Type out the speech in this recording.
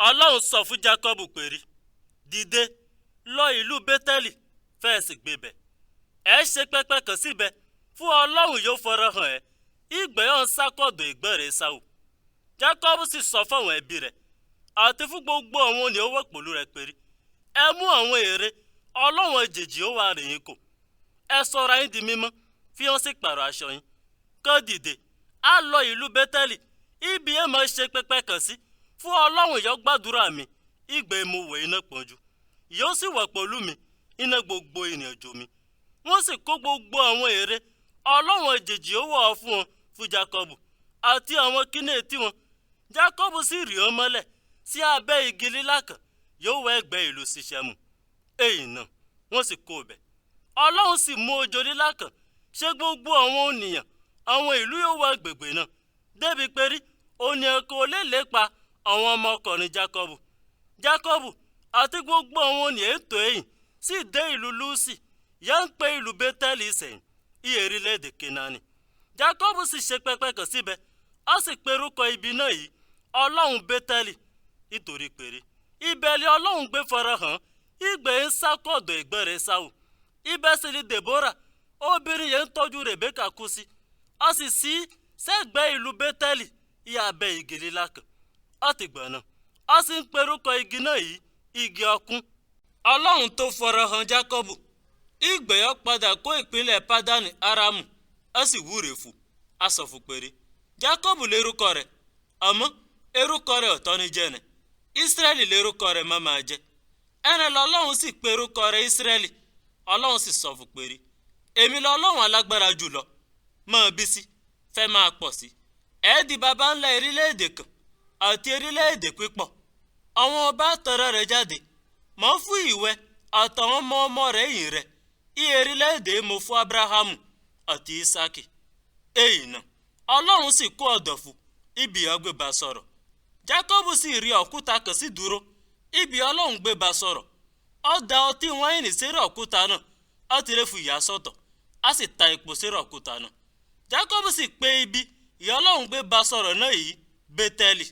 Ọlọ́run sọ fún Jákọ́bù pé dìde lọ ìlú Bétẹ́lì fẹ́ẹ̀ sì gbébẹ̀. Ẹ ṣe pẹpẹ kan síbẹ̀ fún Ọlọ́run yóò farahàn ẹ́. Ìgbéyàn sákọ̀dọ̀ ìgbẹ́rẹ̀ Ésáù. Jákọ́bù sì sọ fáwọn ẹbí rẹ̀ àti fún gbogbo àwọn ni ó wà pẹ̀lú rẹ̀ pé ẹ mú àwọn ère Ọlọ́run àjèjì ó wà rìn yín kò. Ẹ sọra yín di mímọ́ fi hàn sí pààrọ̀ aṣọ yín. Kó dìde á lọ ìlú Bétẹ́lì ibi ẹ máa ṣe pẹpẹ kan sí fún Ọlọ́run yóò gbàdúrà mi. Ìgbé mo wẹ̀ iná pọ́njú yóò sì wà pẹ̀lú mi iná gbogbo ìrìn àjò mi. Wọ́n sì kó gbogbo àwọn ère Ọlọ́run àjèjì ó wọ̀ fún wọn fún Jákọ́bù àti àwọn kínéètì wọn. Jákọ́bù sì rì wọ́n mọ́lẹ̀ sí abẹ́ igi lílá kan yóò wọ ẹ̀gbẹ́ ìlú Ṣiṣẹ́mù. Èyí náà wọ́n sì kó bẹ̀. Ọlọ́run sì mú òjò lílá kan ṣe gbogbo àwọn ènìyàn àwọn ìlú yóò wọ agbègbè náà débi pé ònìyàn kò lè lépa àwọn ọmọkùnrin Jákọ́bù. Jákọ́bù àti gbogbo àwọn ènìyàn ètò ẹ̀yìn sì dé ìlú Lúsì yà ń pe ìlú Bétẹ́lì sẹ́yìn ìyèrílẹ̀-èdè Kénáánì. Jákọ́bù sì ṣe pẹpẹ kan síbẹ̀ ó sì perúkọ ibi náà yìí Ọlọ́run Bétẹ́lì nítorí pé ibẹ̀ ni Ọlọ́run gbé farahàn ìgbé ń sákọ̀dọ̀ ìgbẹ́rẹ̀ Ésáù. Ibẹ̀ sì ni Dèbórà obìnrin yẹn ń tọ́jú Rèbékà kú sí. Ó sì sí sẹ́gbẹ́ ìlú Bétẹ́lì ìhà abẹ́ igi lílá kan. Ó ti gbà náà ó sì ń perúkọ igi náà yìí igi ọ̀kún. Ọlọ́run tó farahàn Jákọ́bù ìgbé ó padà kó ìpínlẹ̀ Pádánì Árámù ó sì wúre fún a sọ fún pé Jákọ́bù lérúkọ rẹ̀ àmọ́ erúkọ rẹ̀ ọ̀tọ̀ ní jẹ́ ni Ísírẹ́lì lérúkọ rẹ̀ má máa jẹ́. Ẹnì lọ́lọ́run sì perúkọ rẹ̀ Ísírẹ́lì. Ọlọ́run sì sọ fún pé èmi lọ́lọ́run alágbára jùlọ máa bí sí fẹ́ máa pọ̀ sí. Ẹ di baba ńlá orílẹ̀-èdè kan àti orílẹ̀-èdè pípọ̀. Àwọn ọba tọrọ rẹ̀ jáde mọ́ fún ìwẹ́ àtàwọn ọmọ ọmọ rẹ̀ yìí rẹ̀ ìyè orílẹ̀-èdè mo fún Ábúráhámù àti Ísákì. Èyí náà Ọlọ́run sì kó ọ̀dọ̀ fún ibi ọgbẹ́ bá sọ̀rọ̀. Jákọ́bù sì rí òkúta kan sí dúró ibi Ọlọ́run gbé bá sọ̀rọ̀. Ó da ọtí wáìnì sórí òkúta náà ó ti rẹ́ fún ìyà sọ́tọ̀ á sì ta epo sórí òkúta náà. Jákọ́bù sì pè ibi ìyà Ọlọ́run gbé bá sọ̀rọ̀ náà yìí Bétẹ́lì.